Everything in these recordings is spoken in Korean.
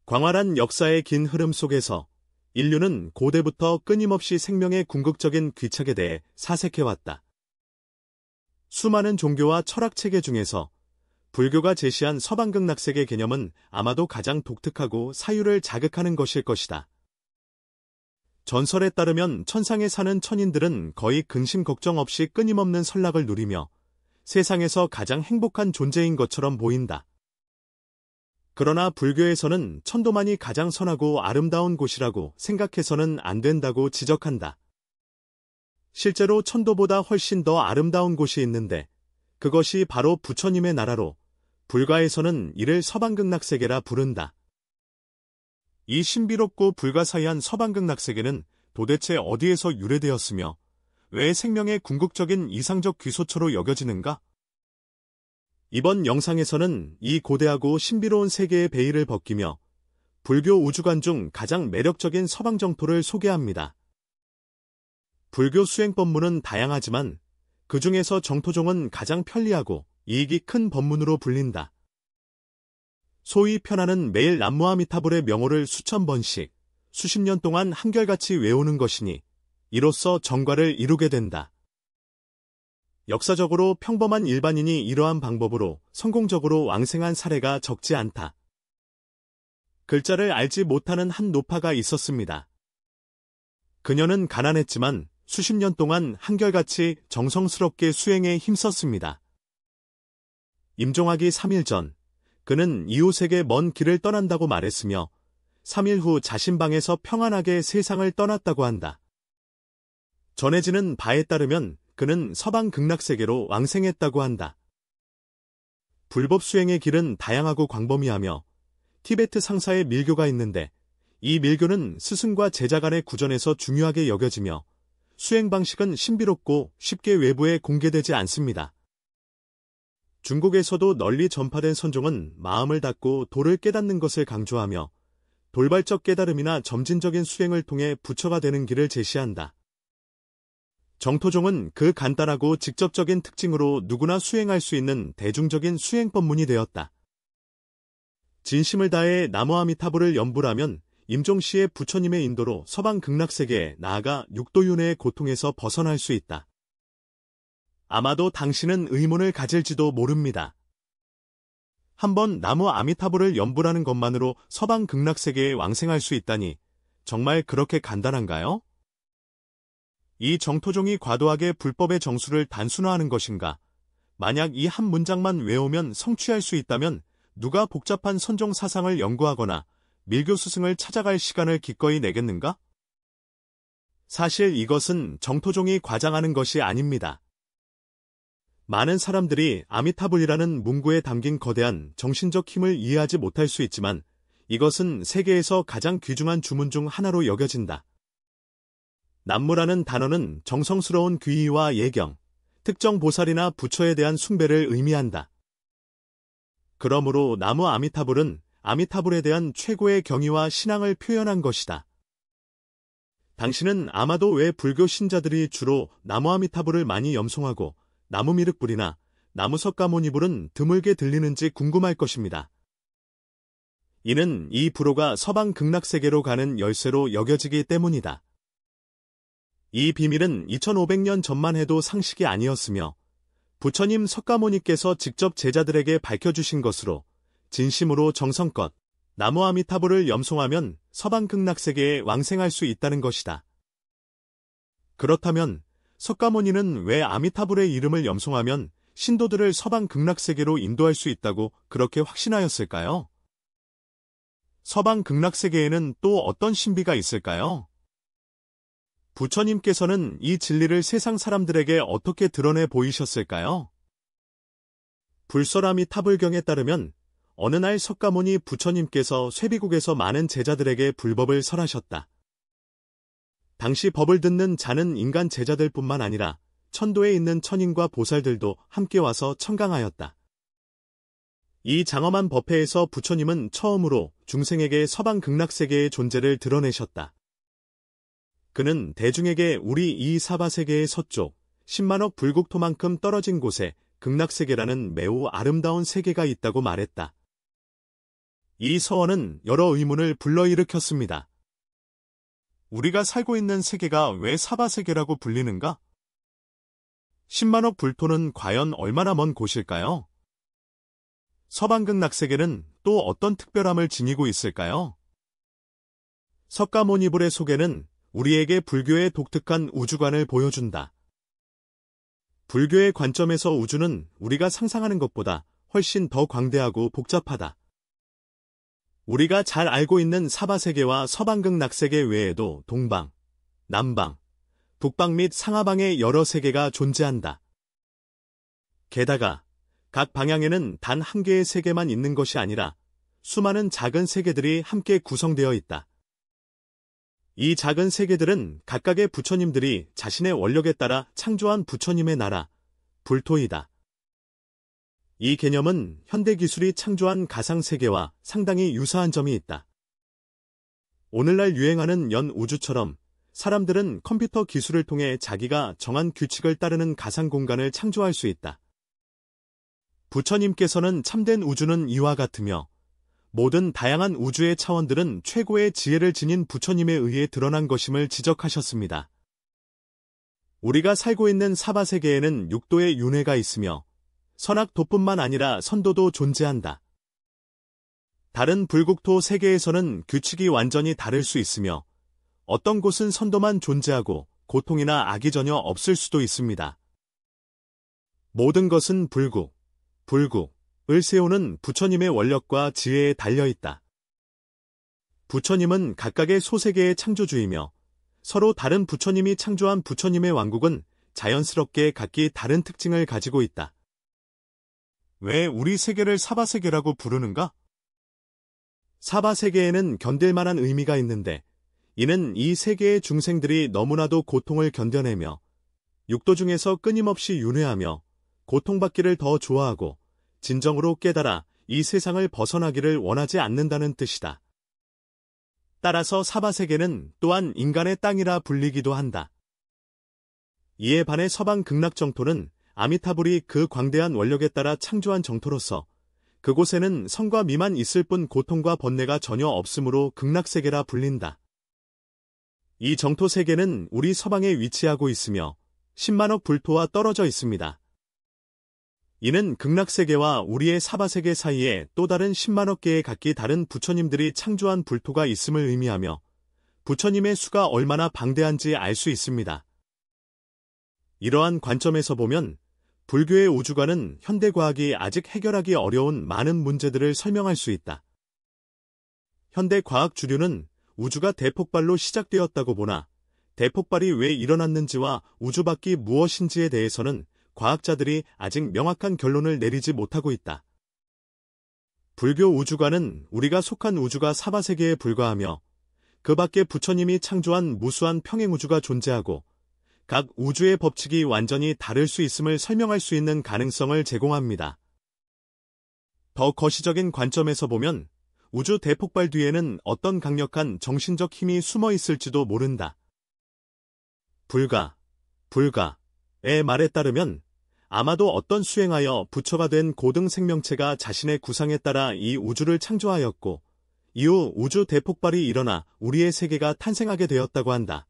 광활한 역사의 긴 흐름 속에서 인류는 고대부터 끊임없이 생명의 궁극적인 귀착에 대해 사색해왔다. 수많은 종교와 철학 체계 중에서 불교가 제시한 서방극락세계 개념은 아마도 가장 독특하고 사유를 자극하는 것일 것이다. 전설에 따르면 천상에 사는 천인들은 거의 근심 걱정 없이 끊임없는 선락을 누리며 세상에서 가장 행복한 존재인 것처럼 보인다. 그러나 불교에서는 천도만이 가장 선하고 아름다운 곳이라고 생각해서는 안 된다고 지적한다. 실제로 천도보다 훨씬 더 아름다운 곳이 있는데 그것이 바로 부처님의 나라로 불가에서는 이를 서방극락세계라 부른다. 이 신비롭고 불가사의한 서방극락세계는 도대체 어디에서 유래되었으며 왜 생명의 궁극적인 이상적 귀소처로 여겨지는가? 이번 영상에서는 이 고대하고 신비로운 세계의 베일을 벗기며 불교 우주관 중 가장 매력적인 서방 정토를 소개합니다. 불교 수행 법문은 다양하지만 그 중에서 정토종은 가장 편리하고 이익이 큰 법문으로 불린다. 소위 편안은 매일 남무아미타불의 명호를 수천 번씩, 수십 년 동안 한결같이 외우는 것이니 이로써 정과를 이루게 된다. 역사적으로 평범한 일반인이 이러한 방법으로 성공적으로 왕생한 사례가 적지 않다. 글자를 알지 못하는 한 노파가 있었습니다. 그녀는 가난했지만 수십 년 동안 한결같이 정성스럽게 수행에 힘썼습니다. 임종하기 3일 전, 그는 이웃에게 먼 길을 떠난다고 말했으며 3일 후 자신 방에서 평안하게 세상을 떠났다고 한다. 전해지는 바에 따르면 그는 서방 극락세계로 왕생했다고 한다. 불법 수행의 길은 다양하고 광범위하며 티베트 상사의 밀교가 있는데 이 밀교는 스승과 제자 간의 구전에서 중요하게 여겨지며 수행 방식은 신비롭고 쉽게 외부에 공개되지 않습니다. 중국에서도 널리 전파된 선종은 마음을 닫고 도를 깨닫는 것을 강조하며 돌발적 깨달음이나 점진적인 수행을 통해 부처가 되는 길을 제시한다. 정토종은 그 간단하고 직접적인 특징으로 누구나 수행할 수 있는 대중적인 수행 법문이 되었다. 진심을 다해 나무아미타불을 염불하면 임종시의 부처님의 인도로 서방 극락세계에 나아가 육도윤회의 고통에서 벗어날 수 있다. 아마도 당신은 의문을 가질지도 모릅니다. 한번 나무 아미타불을 염불하는 것만으로 서방 극락세계에 왕생할 수 있다니 정말 그렇게 간단한가요? 이 정토종이 과도하게 불법의 정수를 단순화하는 것인가? 만약 이 한 문장만 외우면 성취할 수 있다면 누가 복잡한 선종 사상을 연구하거나 밀교 스승을 찾아갈 시간을 기꺼이 내겠는가? 사실 이것은 정토종이 과장하는 것이 아닙니다. 많은 사람들이 아미타불이라는 문구에 담긴 거대한 정신적 힘을 이해하지 못할 수 있지만 이것은 세계에서 가장 귀중한 주문 중 하나로 여겨진다. 남무라는 단어는 정성스러운 귀의와 예경, 특정 보살이나 부처에 대한 숭배를 의미한다. 그러므로 나무 아미타불은 아미타불에 대한 최고의 경의와 신앙을 표현한 것이다. 당신은 아마도 왜 불교 신자들이 주로 나무 아미타불을 많이 염송하고 나무 미륵불이나 나무 석가모니불은 드물게 들리는지 궁금할 것입니다. 이는 이 불호가 서방 극락세계로 가는 열쇠로 여겨지기 때문이다. 이 비밀은 2500년 전만 해도 상식이 아니었으며 부처님 석가모니께서 직접 제자들에게 밝혀주신 것으로 진심으로 정성껏 나무 아미타불을 염송하면 서방 극락세계에 왕생할 수 있다는 것이다. 그렇다면 석가모니는 왜 아미타불의 이름을 염송하면 신도들을 서방 극락세계로 인도할 수 있다고 그렇게 확신하였을까요? 서방 극락세계에는 또 어떤 신비가 있을까요? 부처님께서는 이 진리를 세상 사람들에게 어떻게 드러내 보이셨을까요? 불설아미타불경에 따르면 어느 날 석가모니 부처님께서 쇠비국에서 많은 제자들에게 불법을 설하셨다. 당시 법을 듣는 자는 인간 제자들뿐만 아니라 천도에 있는 천인과 보살들도 함께 와서 청강하였다. 이 장엄한 법회에서 부처님은 처음으로 중생에게 서방 극락세계의 존재를 드러내셨다. 그는 대중에게 우리 이 사바세계의 서쪽 10만억 불국토만큼 떨어진 곳에 극락세계라는 매우 아름다운 세계가 있다고 말했다. 이 서원은 여러 의문을 불러일으켰습니다. 우리가 살고 있는 세계가 왜 사바세계라고 불리는가? 10만억 불토는 과연 얼마나 먼 곳일까요? 서방극락세계는 또 어떤 특별함을 지니고 있을까요? 석가모니불의 소개는 우리에게 불교의 독특한 우주관을 보여준다. 불교의 관점에서 우주는 우리가 상상하는 것보다 훨씬 더 광대하고 복잡하다. 우리가 잘 알고 있는 사바세계와 서방극락세계 외에도 동방, 남방, 북방 및 상하방의 여러 세계가 존재한다. 게다가 각 방향에는 단 한 개의 세계만 있는 것이 아니라 수많은 작은 세계들이 함께 구성되어 있다. 이 작은 세계들은 각각의 부처님들이 자신의 원력에 따라 창조한 부처님의 나라, 불토이다. 이 개념은 현대기술이 창조한 가상세계와 상당히 유사한 점이 있다. 오늘날 유행하는 연우주처럼 사람들은 컴퓨터 기술을 통해 자기가 정한 규칙을 따르는 가상공간을 창조할 수 있다. 부처님께서는 참된 우주는 이와 같으며 모든 다양한 우주의 차원들은 최고의 지혜를 지닌 부처님에 의해 드러난 것임을 지적하셨습니다. 우리가 살고 있는 사바세계에는 6도의 윤회가 있으며 선악도뿐만 아니라 선도도 존재한다. 다른 불국토 세계에서는 규칙이 완전히 다를 수 있으며 어떤 곳은 선도만 존재하고 고통이나 악이 전혀 없을 수도 있습니다. 모든 것은 불국을 세우는 부처님의 원력과 지혜에 달려있다. 부처님은 각각의 소세계의 창조주이며 서로 다른 부처님이 창조한 부처님의 왕국은 자연스럽게 각기 다른 특징을 가지고 있다. 왜 우리 세계를 사바세계라고 부르는가? 사바세계에는 견딜만한 의미가 있는데 이는 이 세계의 중생들이 너무나도 고통을 견뎌내며 육도 중에서 끊임없이 윤회하며 고통받기를 더 좋아하고 진정으로 깨달아 이 세상을 벗어나기를 원하지 않는다는 뜻이다. 따라서 사바세계는 또한 인간의 땅이라 불리기도 한다. 이에 반해 서방 극락정토는 아미타불이 그 광대한 원력에 따라 창조한 정토로서 그곳에는 성과 미만 있을 뿐 고통과 번뇌가 전혀 없으므로 극락세계라 불린다. 이 정토세계는 우리 서방에 위치하고 있으며 10만억 불토와 떨어져 있습니다. 이는 극락세계와 우리의 사바세계 사이에 또 다른 10만억 개의 각기 다른 부처님들이 창조한 불토가 있음을 의미하며 부처님의 수가 얼마나 방대한지 알 수 있습니다. 이러한 관점에서 보면 불교의 우주관은 현대과학이 아직 해결하기 어려운 많은 문제들을 설명할 수 있다. 현대과학 주류는 우주가 대폭발로 시작되었다고 보나 대폭발이 왜 일어났는지와 우주 밖이 무엇인지에 대해서는 과학자들이 아직 명확한 결론을 내리지 못하고 있다. 불교 우주관은 우리가 속한 우주가 사바세계에 불과하며 그 밖에 부처님이 창조한 무수한 평행우주가 존재하고 각 우주의 법칙이 완전히 다를 수 있음을 설명할 수 있는 가능성을 제공합니다. 더 거시적인 관점에서 보면 우주 대폭발 뒤에는 어떤 강력한 정신적 힘이 숨어 있을지도 모른다. 불가의 말에 따르면 아마도 어떤 수행하여 부처가 된 고등 생명체가 자신의 구상에 따라 이 우주를 창조하였고 이후 우주 대폭발이 일어나 우리의 세계가 탄생하게 되었다고 한다.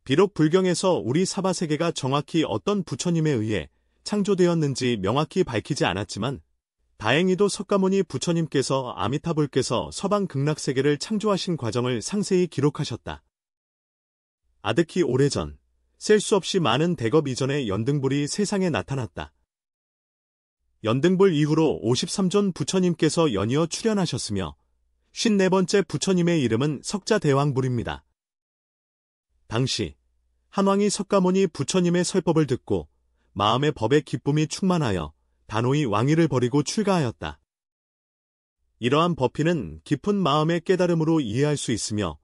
비록 불경에서 우리 사바세계가 정확히 어떤 부처님에 의해 창조되었는지 명확히 밝히지 않았지만 다행히도 석가모니 부처님께서 아미타불께서 서방 극락세계를 창조하신 과정을 상세히 기록하셨다. 아득히 오래전 셀 수 없이 많은 대겁 이전에 연등불이 세상에 나타났다. 연등불 이후로 53존 부처님께서 연이어 출현하셨으며 54번째 부처님의 이름은 석자대왕불입니다. 당시 한왕이 석가모니 부처님의 설법을 듣고 마음의 법의 기쁨이 충만하여 단호히 왕위를 버리고 출가하였다. 이러한 법피는 깊은 마음의 깨달음으로 이해할 수 있으며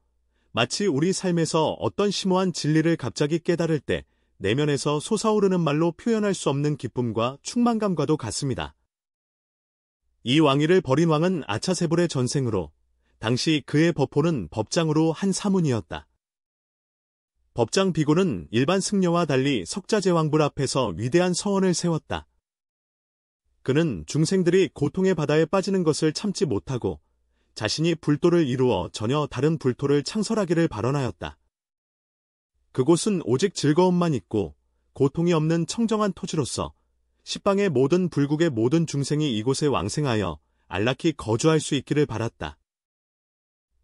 마치 우리 삶에서 어떤 심오한 진리를 갑자기 깨달을 때 내면에서 솟아오르는 말로 표현할 수 없는 기쁨과 충만감과도 같습니다. 이 왕위를 버린 왕은 아차세불의 전생으로 당시 그의 법호는 법장으로 한 사문이었다. 법장 비고는 일반 승려와 달리 석자제왕불 앞에서 위대한 서원을 세웠다. 그는 중생들이 고통의 바다에 빠지는 것을 참지 못하고 자신이 불도를 이루어 전혀 다른 불토를 창설하기를 발언하였다. 그곳은 오직 즐거움만 있고 고통이 없는 청정한 토지로서 십방의 모든 불국의 모든 중생이 이곳에 왕생하여 안락히 거주할 수 있기를 바랐다.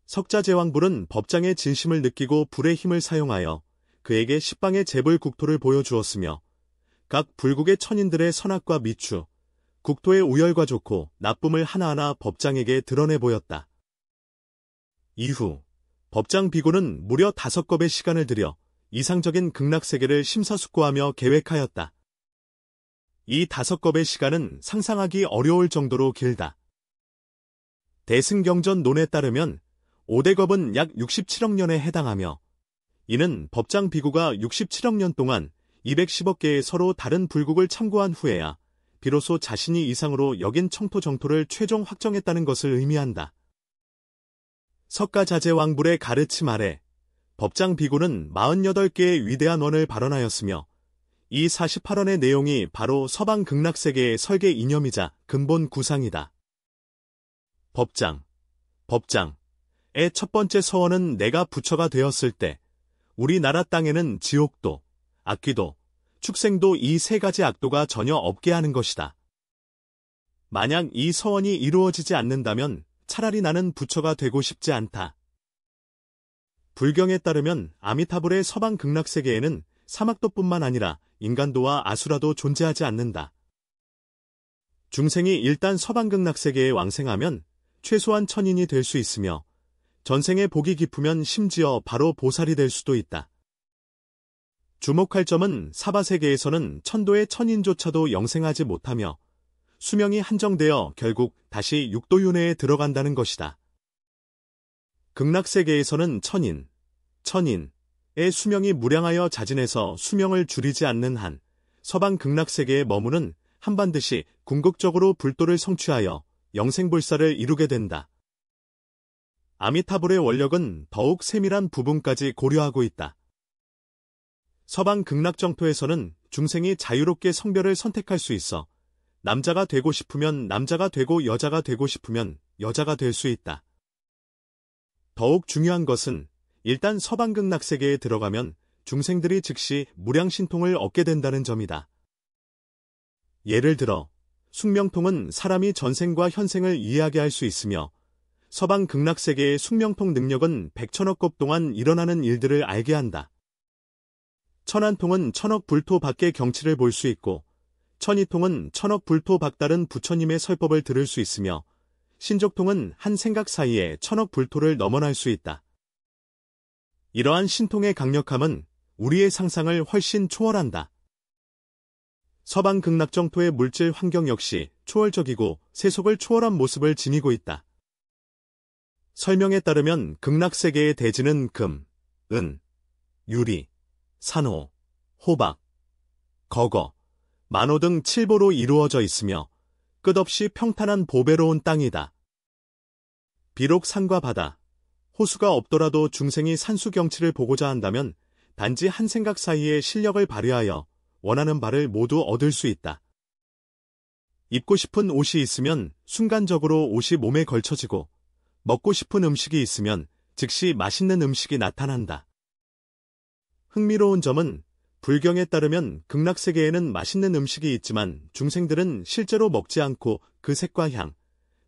석자제왕불은 법장의 진심을 느끼고 불의 힘을 사용하여 그에게 십방의 재불 국토를 보여주었으며 각 불국의 천인들의 선악과 미추, 국토의 우열과 좋고 나쁨을 하나하나 법장에게 드러내 보였다. 이후 법장 비고는 무려 5겁의 시간을 들여 이상적인 극락세계를 심사숙고하며 계획하였다. 이 5겁의 시간은 상상하기 어려울 정도로 길다. 대승경전론에 따르면 5대겁은 약 67억 년에 해당하며 이는 법장 비구가 67억 년 동안 210억 개의 서로 다른 불국을 참고한 후에야 비로소 자신이 이상으로 여긴 청토 정토를 최종 확정했다는 것을 의미한다. 석가자재왕불의 가르침 아래 법장 비구는 48개의 위대한 원을 발언하였으며 이 48원의 내용이 바로 서방 극락세계의 설계 이념이자 근본 구상이다. 법장의 첫 번째 서원은 내가 부처가 되었을 때 우리나라 땅에는 지옥도, 악귀도, 축생도 이 3가지 악도가 전혀 없게 하는 것이다. 만약 이 서원이 이루어지지 않는다면 차라리 나는 부처가 되고 싶지 않다. 불경에 따르면 아미타불의 서방 극락세계에는 사막도뿐만 아니라 인간도와 아수라도 존재하지 않는다. 중생이 일단 서방 극락세계에 왕생하면 최소한 천인이 될 수 있으며 전생에 복이 깊으면 심지어 바로 보살이 될 수도 있다. 주목할 점은 사바세계에서는 천도의 천인조차도 영생하지 못하며 수명이 한정되어 결국 다시 육도윤회에 들어간다는 것이다. 극락세계에서는 천인의 수명이 무량하여 자진해서 수명을 줄이지 않는 한 서방 극락세계에 머무는 한반드시 궁극적으로 불도를 성취하여 영생불사를 이루게 된다. 아미타불의 원력은 더욱 세밀한 부분까지 고려하고 있다. 서방 극락정토에서는 중생이 자유롭게 성별을 선택할 수 있어 남자가 되고 싶으면 남자가 되고 여자가 되고 싶으면 여자가 될 수 있다. 더욱 중요한 것은 일단 서방 극락세계에 들어가면 중생들이 즉시 무량신통을 얻게 된다는 점이다. 예를 들어 숙명통은 사람이 전생과 현생을 이해하게 할 수 있으며 서방 극락세계의 숙명통 능력은 100천억 겁 동안 일어나는 일들을 알게 한다. 천안통은 천억 불토 밖의 경치를 볼 수 있고 천이통은 천억 불토 밖다른 부처님의 설법을 들을 수 있으며 신족통은 한 생각 사이에 천억 불토를 넘어날 수 있다. 이러한 신통의 강력함은 우리의 상상을 훨씬 초월한다. 서방 극락정토의 물질 환경 역시 초월적이고 세속을 초월한 모습을 지니고 있다. 설명에 따르면 극락세계의 대지는 금, 은, 유리, 산호, 호박, 거거, 만호 등 7보로 이루어져 있으며 끝없이 평탄한 보배로운 땅이다. 비록 산과 바다, 호수가 없더라도 중생이 산수 경치를 보고자 한다면 단지 한 생각 사이에 실력을 발휘하여 원하는 바를 모두 얻을 수 있다. 입고 싶은 옷이 있으면 순간적으로 옷이 몸에 걸쳐지고 먹고 싶은 음식이 있으면 즉시 맛있는 음식이 나타난다. 흥미로운 점은 불경에 따르면 극락세계에는 맛있는 음식이 있지만 중생들은 실제로 먹지 않고 그 색과 향,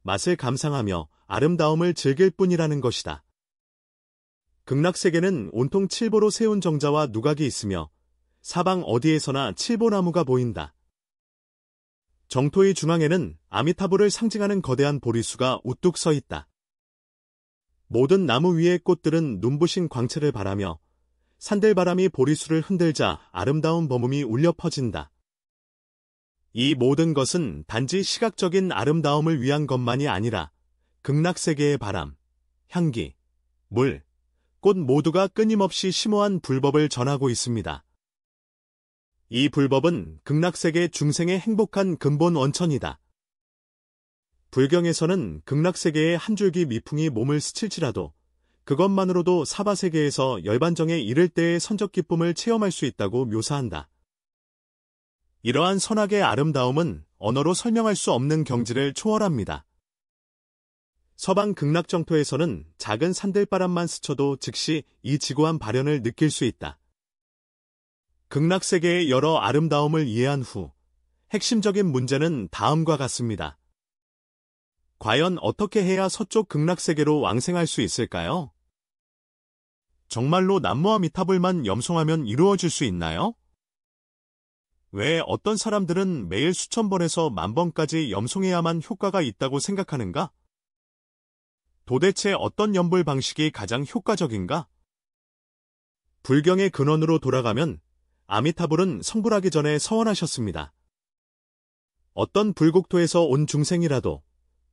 맛을 감상하며 아름다움을 즐길 뿐이라는 것이다. 극락세계는 온통 7보로 세운 정자와 누각이 있으며 사방 어디에서나 7보나무가 보인다. 정토의 중앙에는 아미타불을 상징하는 거대한 보리수가 우뚝 서 있다. 모든 나무 위의 꽃들은 눈부신 광채를 발하며 산들바람이 보리수를 흔들자 아름다운 범음이 울려 퍼진다. 이 모든 것은 단지 시각적인 아름다움을 위한 것만이 아니라 극락세계의 바람, 향기, 물, 꽃 모두가 끊임없이 심오한 불법을 전하고 있습니다. 이 불법은 극락세계 중생의 행복한 근본 원천이다. 불경에서는 극락세계의 한 줄기 미풍이 몸을 스칠지라도 그것만으로도 사바세계에서 열반정에 이를 때의 선적 기쁨을 체험할 수 있다고 묘사한다. 이러한 선악의 아름다움은 언어로 설명할 수 없는 경지를 초월합니다. 서방 극락정토에서는 작은 산들바람만 스쳐도 즉시 이 지고한 발현을 느낄 수 있다. 극락세계의 여러 아름다움을 이해한 후 핵심적인 문제는 다음과 같습니다. 과연 어떻게 해야 서쪽 극락세계로 왕생할 수 있을까요? 정말로 남무아미타불만 염송하면 이루어질 수 있나요? 왜 어떤 사람들은 매일 수천 번에서 만 번까지 염송해야만 효과가 있다고 생각하는가? 도대체 어떤 염불 방식이 가장 효과적인가? 불경의 근원으로 돌아가면 아미타불은 성불하기 전에 서원하셨습니다. 어떤 불국토에서 온 중생이라도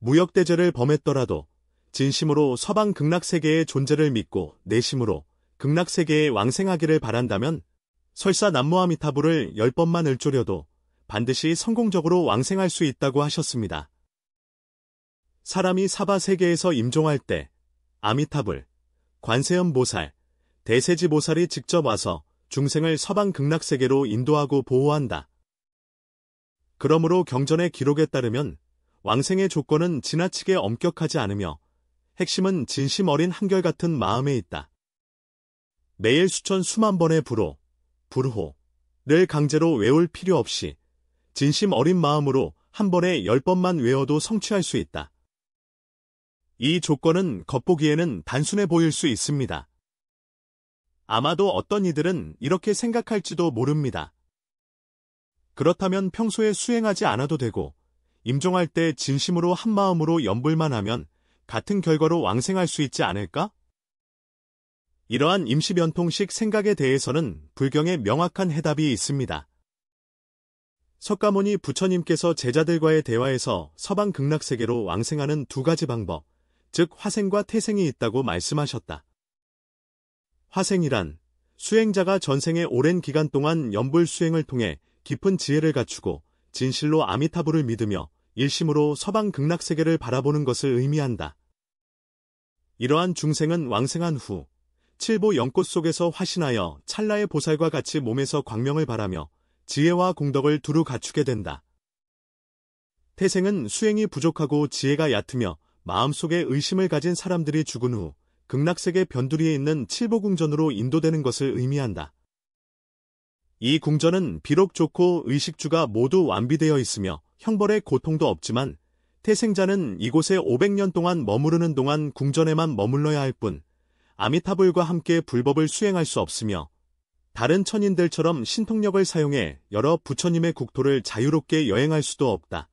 무역대죄를 범했더라도 진심으로 서방 극락세계의 존재를 믿고 내심으로 극락세계에 왕생하기를 바란다면 설사 남무아미타불을 10번만 읊조려도 반드시 성공적으로 왕생할 수 있다고 하셨습니다. 사람이 사바세계에서 임종할 때 아미타불, 관세음보살, 대세지보살이 직접 와서 중생을 서방 극락세계로 인도하고 보호한다. 그러므로 경전의 기록에 따르면 왕생의 조건은 지나치게 엄격하지 않으며 핵심은 진심 어린 한결같은 마음에 있다. 매일 수천 수만 번의 불호, 불호를 강제로 외울 필요 없이 진심 어린 마음으로 한 번에 10번만 외워도 성취할 수 있다. 이 조건은 겉보기에는 단순해 보일 수 있습니다. 아마도 어떤 이들은 이렇게 생각할지도 모릅니다. 그렇다면 평소에 수행하지 않아도 되고 임종할 때 진심으로 한 마음으로 염불만 하면 같은 결과로 왕생할 수 있지 않을까? 이러한 임시변통식 생각에 대해서는 불경에 명확한 해답이 있습니다. 석가모니 부처님께서 제자들과의 대화에서 서방 극락세계로 왕생하는 두 가지 방법, 즉 화생과 태생이 있다고 말씀하셨다. 화생이란 수행자가 전생의 오랜 기간 동안 염불 수행을 통해 깊은 지혜를 갖추고 진실로 아미타불을 믿으며 일심으로 서방 극락세계를 바라보는 것을 의미한다. 이러한 중생은 왕생한 후 칠보 연꽃 속에서 화신하여 찰나의 보살과 같이 몸에서 광명을 발하며 지혜와 공덕을 두루 갖추게 된다. 태생은 수행이 부족하고 지혜가 얕으며 마음속에 의심을 가진 사람들이 죽은 후 극락세계 변두리에 있는 칠보궁전으로 인도되는 것을 의미한다. 이 궁전은 비록 좋고 의식주가 모두 완비되어 있으며 형벌의 고통도 없지만 태생자는 이곳에 500년 동안 머무르는 동안 궁전에만 머물러야 할 뿐 아미타불과 함께 불법을 수행할 수 없으며 다른 천인들처럼 신통력을 사용해 여러 부처님의 국토를 자유롭게 여행할 수도 없다.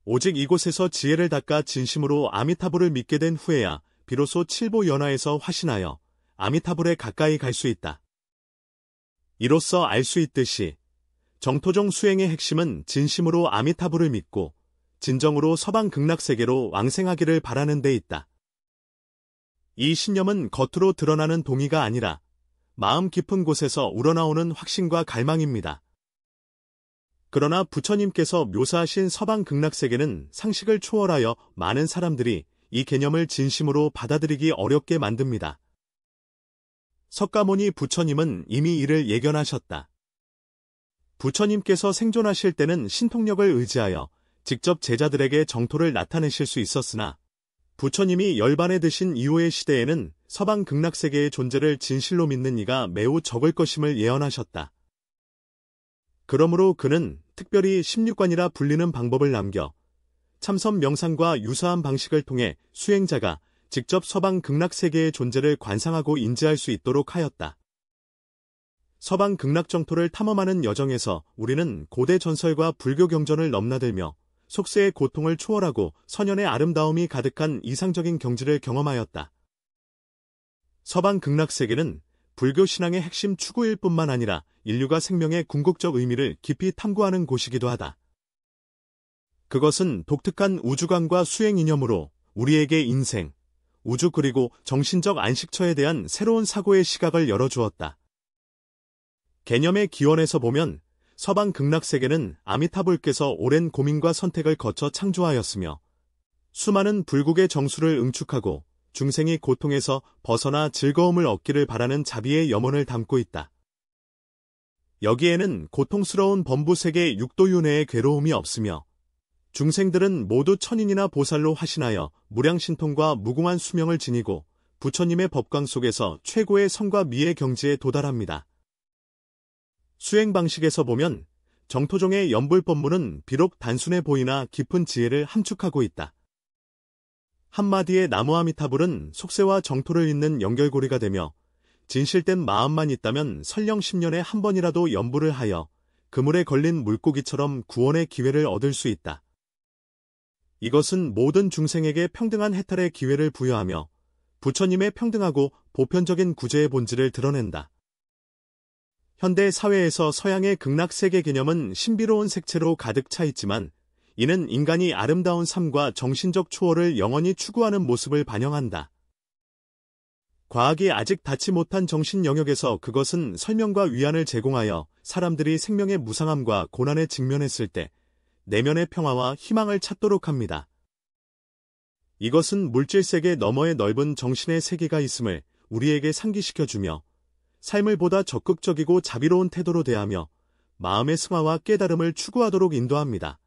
오직 이곳에서 지혜를 닦아 진심으로 아미타불을 믿게 된 후에야 비로소 칠보연화에서 화신하여 아미타불에 가까이 갈 수 있다. 이로써 알 수 있듯이 정토종 수행의 핵심은 진심으로 아미타불을 믿고 진정으로 서방 극락세계로 왕생하기를 바라는 데 있다. 이 신념은 겉으로 드러나는 동의가 아니라 마음 깊은 곳에서 우러나오는 확신과 갈망입니다. 그러나 부처님께서 묘사하신 서방 극락세계는 상식을 초월하여 많은 사람들이 이 개념을 진심으로 받아들이기 어렵게 만듭니다. 석가모니 부처님은 이미 이를 예견하셨다. 부처님께서 생존하실 때는 신통력을 의지하여 직접 제자들에게 정토를 나타내실 수 있었으나 부처님이 열반에 드신 이후의 시대에는 서방 극락세계의 존재를 진실로 믿는 이가 매우 적을 것임을 예언하셨다. 그러므로 그는 특별히 16관이라 불리는 방법을 남겨 참선 명상과 유사한 방식을 통해 수행자가 직접 서방 극락세계의 존재를 관상하고 인지할 수 있도록 하였다. 서방 극락정토를 탐험하는 여정에서 우리는 고대 전설과 불교 경전을 넘나들며 속세의 고통을 초월하고 선연의 아름다움이 가득한 이상적인 경지를 경험하였다. 서방 극락세계는 불교 신앙의 핵심 추구일 뿐만 아니라 인류가 생명의 궁극적 의미를 깊이 탐구하는 곳이기도 하다. 그것은 독특한 우주관과 수행 이념으로 우리에게 인생, 우주 그리고 정신적 안식처에 대한 새로운 사고의 시각을 열어주었다. 개념의 기원에서 보면 서방 극락세계는 아미타불께서 오랜 고민과 선택을 거쳐 창조하였으며 수많은 불국의 정수를 응축하고 중생이 고통에서 벗어나 즐거움을 얻기를 바라는 자비의 염원을 담고 있다. 여기에는 고통스러운 범부세계 육도윤회의 괴로움이 없으며 중생들은 모두 천인이나 보살로 화신하여 무량신통과 무궁한 수명을 지니고 부처님의 법광 속에서 최고의 성과 미의 경지에 도달합니다. 수행 방식에서 보면 정토종의 연불법문은 비록 단순해 보이나 깊은 지혜를 함축하고 있다. 한마디의 나무아미타불은 속세와 정토를 잇는 연결고리가 되며 진실된 마음만 있다면 설령 10년에 한 번이라도 연불을 하여 그물에 걸린 물고기처럼 구원의 기회를 얻을 수 있다. 이것은 모든 중생에게 평등한 해탈의 기회를 부여하며 부처님의 평등하고 보편적인 구제의 본질을 드러낸다. 현대 사회에서 서양의 극락세계 개념은 신비로운 색채로 가득 차 있지만 이는 인간이 아름다운 삶과 정신적 초월을 영원히 추구하는 모습을 반영한다. 과학이 아직 닿지 못한 정신 영역에서 그것은 설명과 위안을 제공하여 사람들이 생명의 무상함과 고난에 직면했을 때 내면의 평화와 희망을 찾도록 합니다. 이것은 물질세계 너머의 넓은 정신의 세계가 있음을 우리에게 상기시켜주며 삶을 보다 적극적이고 자비로운 태도로 대하며 마음의 승화와 깨달음을 추구하도록 인도합니다.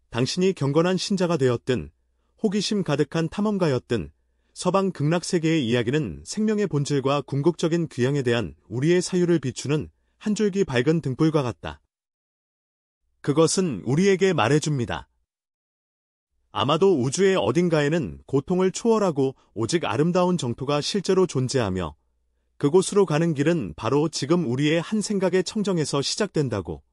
당신이 경건한 신자가 되었든 호기심 가득한 탐험가였든 서방 극락세계의 이야기는 생명의 본질과 궁극적인 귀향에 대한 우리의 사유를 비추는 한 줄기 밝은 등불과 같다. 그것은 우리에게 말해줍니다. 아마도 우주의 어딘가에는 고통을 초월하고 오직 아름다운 정토가 실제로 존재하며 그곳으로 가는 길은 바로 지금 우리의 한 생각의 청정에서 시작된다고.